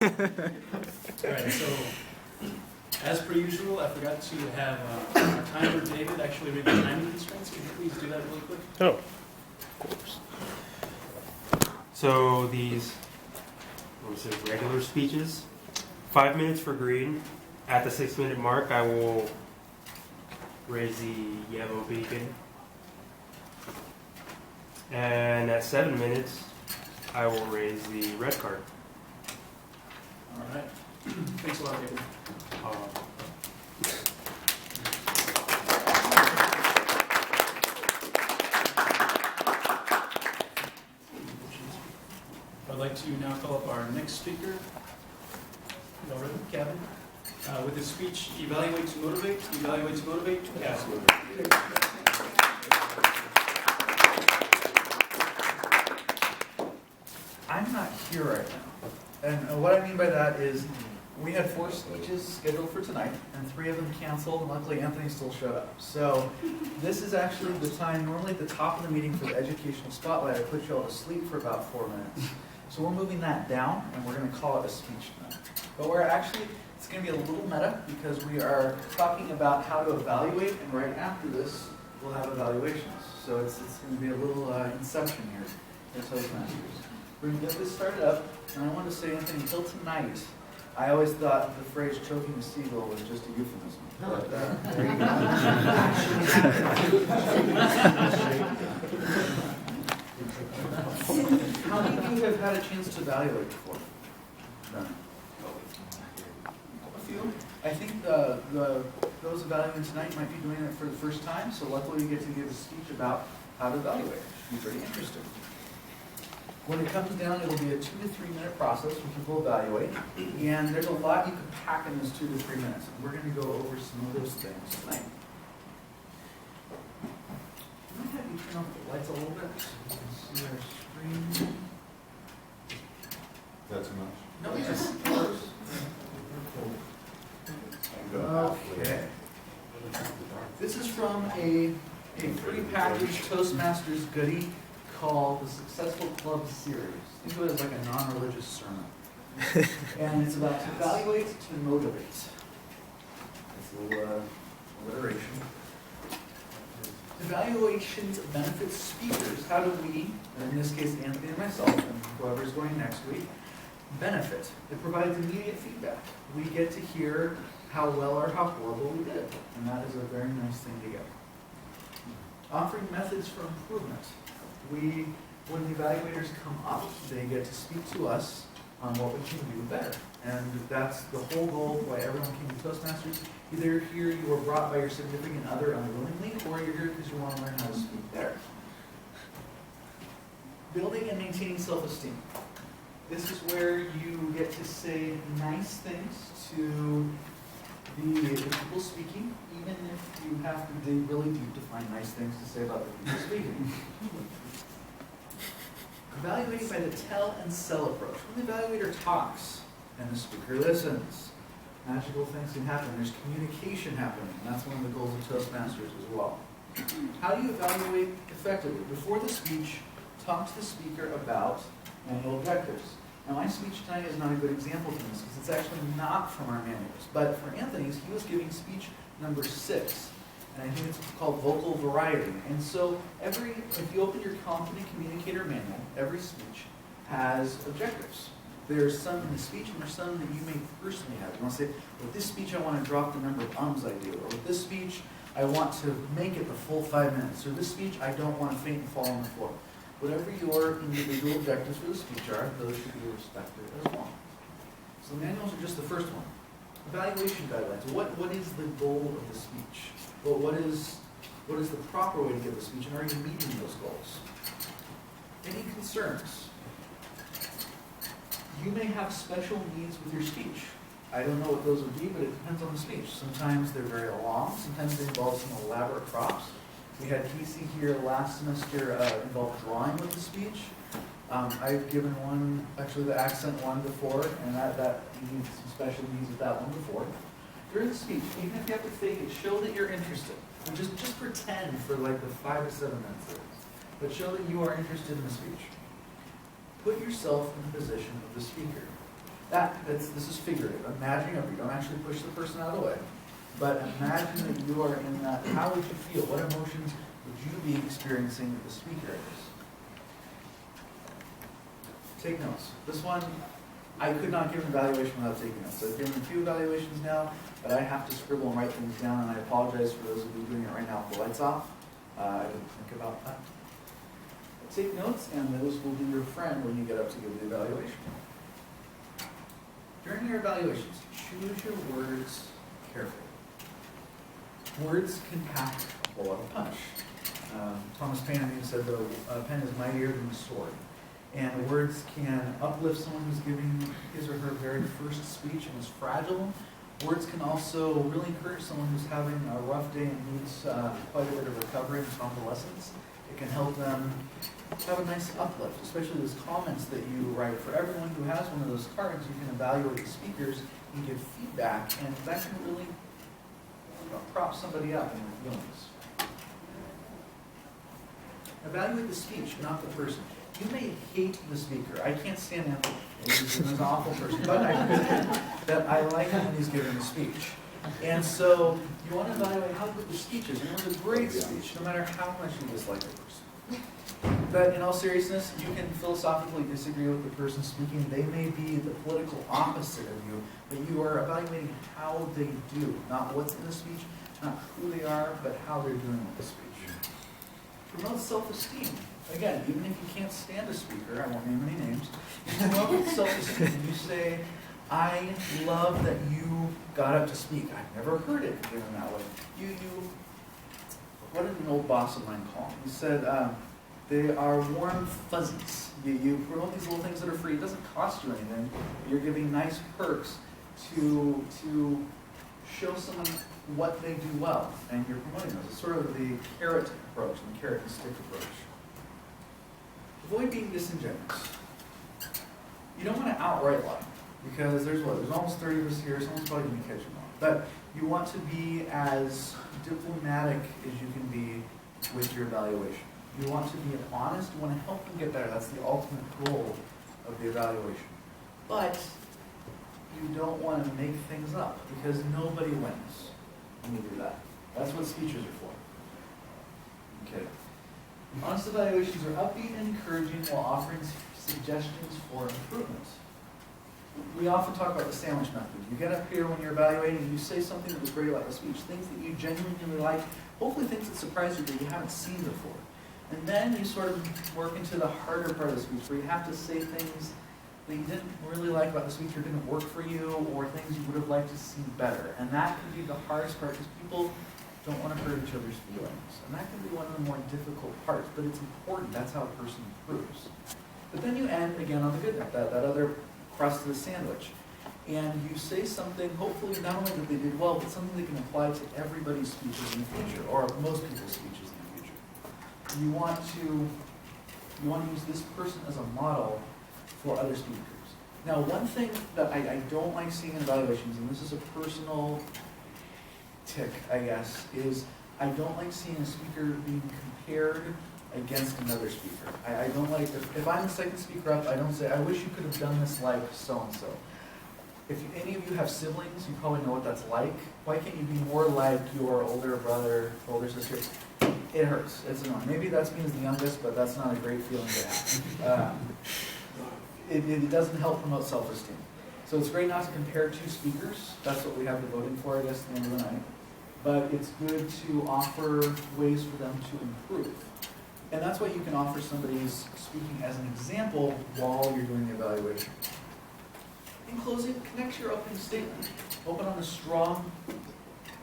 Alright, so as per usual, I forgot to have our timer David actually read the timing constraints. Can you please do that really quick? Oh, of course. So these, what was it, regular speeches, 5 minutes for green. At the 6-minute mark, I will raise the yellow beacon. And at 7 minutes, I will raise the red card. Alright. Thanks a lot, David. I'd like to now call up our next speaker. You all ready, Cavin? With his speech, Evaluate to Motivate, Cavin. I'm not here right now. And what I mean by that is we had 4 speeches scheduled for tonight, and 3 of them canceled, and luckily Anthony still showed up. So this is actually the time, normally at the top of the meeting for the educational spotlight, I put you all to sleep for about 4 minutes. So we're moving that down, and we're going to call it a speech tonight. But we're actually, it's going to be a little meta, because we are talking about how to evaluate, and right after this, we'll have evaluations. So it's going to be a little inception here at Toastmasters. We're going to get this started up, and I want to say, Anthony, until tonight, I always thought the phrase choking a seagull was just a euphemism. But, there you go. How many of you have had a chance to evaluate before? None. A few. I think those evaluating tonight might be doing it for the first time, so luckily you get to give a speech about how to evaluate. It should be pretty interesting. When it comes down, it'll be a 2 to 3 minute process for people to evaluate, and there's a lot you can pack in those 2 to 3 minutes. And we're going to go over some of those things tonight. Can I have you turn off the lights a little bit so we can see our screen? Is that too much? No, yes, of course. Okay. This is from a pre-packaged Toastmasters goodie called the Successful Club Series. Think of it as like a non-religious sermon. And it's about to evaluate to motivate. It's a little alliteration. Evaluations benefit speakers. How do we, in this case Anthony and myself, and whoever's going next week, benefit? It provides immediate feedback. We get to hear how well or how horrible we did. And that is a very nice thing to get. Offering methods for improvement. When the evaluators come up, they get to speak to us on what we can do better. And that's the whole goal of why everyone came to Toastmasters. Either here you were brought by your significant other unwillingly, or you're here because you want to learn how to speak better. Building and maintaining self-esteem. This is where you get to say nice things to the people speaking, even if you have to dig really deep to find nice things to say about the people speaking. Evaluating by the tell and sell approach. When the evaluator talks and the speaker listens, magical things can happen. There's communication happening, and that's one of the goals of Toastmasters as well. How do you evaluate effectively? Before the speech, talk to the speaker about manual objectives. Now, my speech tonight is not a good example from this because it's actually not from our manuals. But for Anthony's, he was giving speech number 6. And I think it's called vocal variety. And so if you open your Confident Communicator manual, every speech has objectives. There's some in the speech and there's some that you may personally have. You want to say, with this speech I want to drop the number of ums I do. Or with this speech I want to make it the full 5 minutes. Or this speech I don't want to faint and fall on the floor. Whatever your individual objectives for the speech are, those should be respected as well. So the manuals are just the first one. Evaluation guidelines. What is the goal of the speech? Well, what is the proper way to give the speech, and are you meeting those goals? Any concerns? You may have special needs with your speech. I don't know what those would be, but it depends on the speech. Sometimes they're very long. Sometimes they involve some elaborate props. We had Casey here last semester involved drawing with the speech. I've given one, actually the accent one before, and that you need some special needs with that one before. During the speech, even if you have to fake it, show that you're interested. And just pretend for like the 5 to 7 minutes there. But show that you are interested in the speech. Put yourself in the position of the speaker. This is figurative. Imagine, you don't actually push the person out of the way, but imagine that you are in that. How would you feel? What emotions would you be experiencing that the speaker is? Take notes. This one, I could not give an evaluation without taking notes. So I've given a few evaluations now, but I have to scribble and write things down, and I apologize for those of you doing it right now with the lights off. I didn't think about that. Take notes, and those will be your friend when you get up to give the evaluation. During your evaluations, choose your words carefully. Words can pack a whole lot of punch. Thomas Paine, I think, said the pen is mightier than the sword. And words can uplift someone who's giving his or her very first speech and is fragile. Words can also really encourage someone who's having a rough day and needs quite a bit of recovery and convalescence. It can help them have a nice uplift, especially those comments that you write. For everyone who has one of those cards, you can evaluate the speakers and give feedback, and that can really prop somebody up in their feelings. Evaluate the speech, not the person. You may hate the speaker. I can't stand him. He's an awful person. But I pretend that I like him when he's giving a speech. And so you want to evaluate how good the speech is. And it was a great speech, no matter how much you dislike the person. But in all seriousness, you can philosophically disagree with the person speaking. They may be the political opposite of you, but you are evaluating how they do, not what's in the speech, not who they are, but how they're doing with the speech. Promote self-esteem. Again, even if you can't stand a speaker, I won't name any names, you promote self-esteem. You say, I love that you got up to speak. I've never heard it given that way. What did an old boss of mine call them? He said, they are warm fuzzies. You promote these little things that are free. It doesn't cost you anything. You're giving nice perks to show someone what they do well, and you're promoting those. It's sort of the carrot approach, and the carrot and stick approach. Avoid being disingenuous. You don't want to outright lie, because there's almost 30 of us here, someone's probably going to catch you on. But you want to be as diplomatic as you can be with your evaluation. You want to be honest, you want to help them get better. That's the ultimate goal of the evaluation. But you don't want to make things up, because nobody wins when you do that. That's what speeches are for. Okay. Honest evaluations are upbeat and encouraging while offering suggestions for improvement. We often talk about the sandwich method. You get up here when you're evaluating and you say something that was great about the speech, things that you genuinely like, hopefully things that surprise you that you haven't seen before. And then you sort of work into the harder part of the speech where you have to say things that you didn't really like about the speech or didn't work for you, or things you would have liked to see better. And that can be the hardest part, because people don't want to hurt each other's feelings. And that can be one of the more difficult parts, but it's important. That's how a person improves. But then you end, again, on the good note, that other crust of the sandwich. And you say something, hopefully not only that they did well, but something they can apply to everybody's speeches in the future, or most people's speeches in the future. You want to use this person as a model for other speakers. Now, one thing that I don't like seeing in evaluations, and this is a personal tick, I guess, is I don't like seeing a speaker being compared against another speaker. I don't like, if I'm the second speaker up, I don't say, I wish you could have done this like so-and-so. If any of you have siblings, you probably know what that's like. Why can't you be more like your older brother, older sister? It hurts. It's annoying. Maybe that's me as the youngest, but that's not a great feeling to have. It doesn't help promote self-esteem. So it's great not to compare two speakers. That's what we have the voting for, I guess, at the end of the night. But it's good to offer ways for them to improve. And that's why you can offer somebody's speaking as an example while you're doing the evaluation. In closing, connect your opening statement. Open on a strong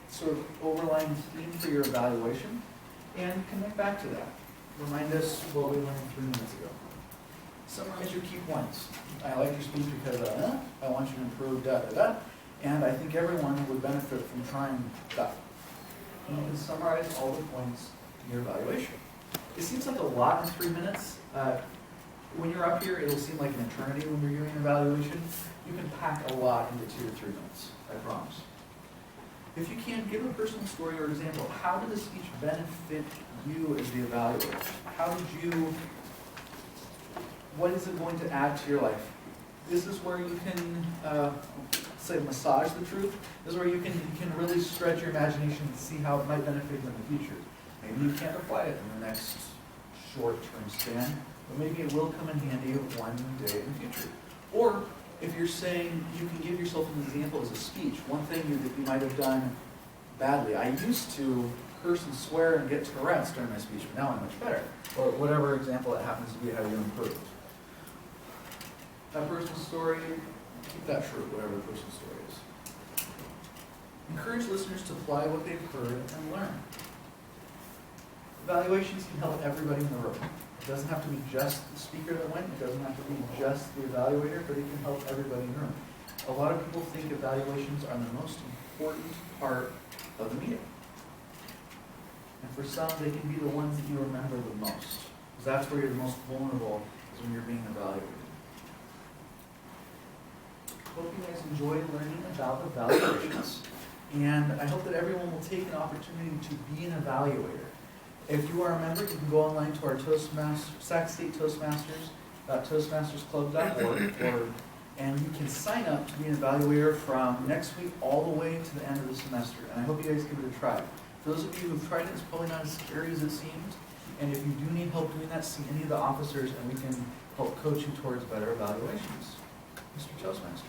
sort of overlying theme for your evaluation, and connect back to that. Remind us what we learned 3 minutes ago. Summarize your key points. I like your speech because I want you to improve and I think everyone would benefit from trying that. And you can summarize all the points in your evaluation. It seems like a lot in 3 minutes. When you're up here, it'll seem like an eternity when you're doing an evaluation. You can pack a lot into 2 or 3 minutes, I promise. If you can, give a personal story or example. How did the speech benefit you as the evaluator? What is it going to add to your life? This is where you can, say, massage the truth. This is where you can really stretch your imagination and see how it might benefit you in the future. Maybe you can't apply it in the next short-term span, but maybe it will come in handy one day in the future. Or if you're saying you can give yourself an example as a speech, one thing that you might have done badly. I used to curse and swear and get Tourette's during my speech, but now I'm much better. Or whatever example it happens to be, how you improved. That person's story, keep that true, whatever the person's story is. Encourage listeners to apply what they've heard and learn. Evaluations can help everybody in the room. It doesn't have to be just the speaker that went, it doesn't have to be just the evaluator, but it can help everybody in the room. A lot of people think evaluations are the most important part of the meeting. And for some, they can be the ones that you remember the most. Because that's where you're the most vulnerable, is when you're being evaluated. Hope you guys enjoyed learning about evaluations. And I hope that everyone will take an opportunity to be an evaluator. If you are a member, you can go online to our Sac State Toastmasters, toastmastersclub.org, and you can sign up to be an evaluator from next week all the way to the end of the semester. And I hope you guys give it a try. For those of you who've tried it, it's probably not as scary as it seems. And if you do need help doing that, see any of the officers, and we can help coach you towards better evaluations. Mr. Toastmaster.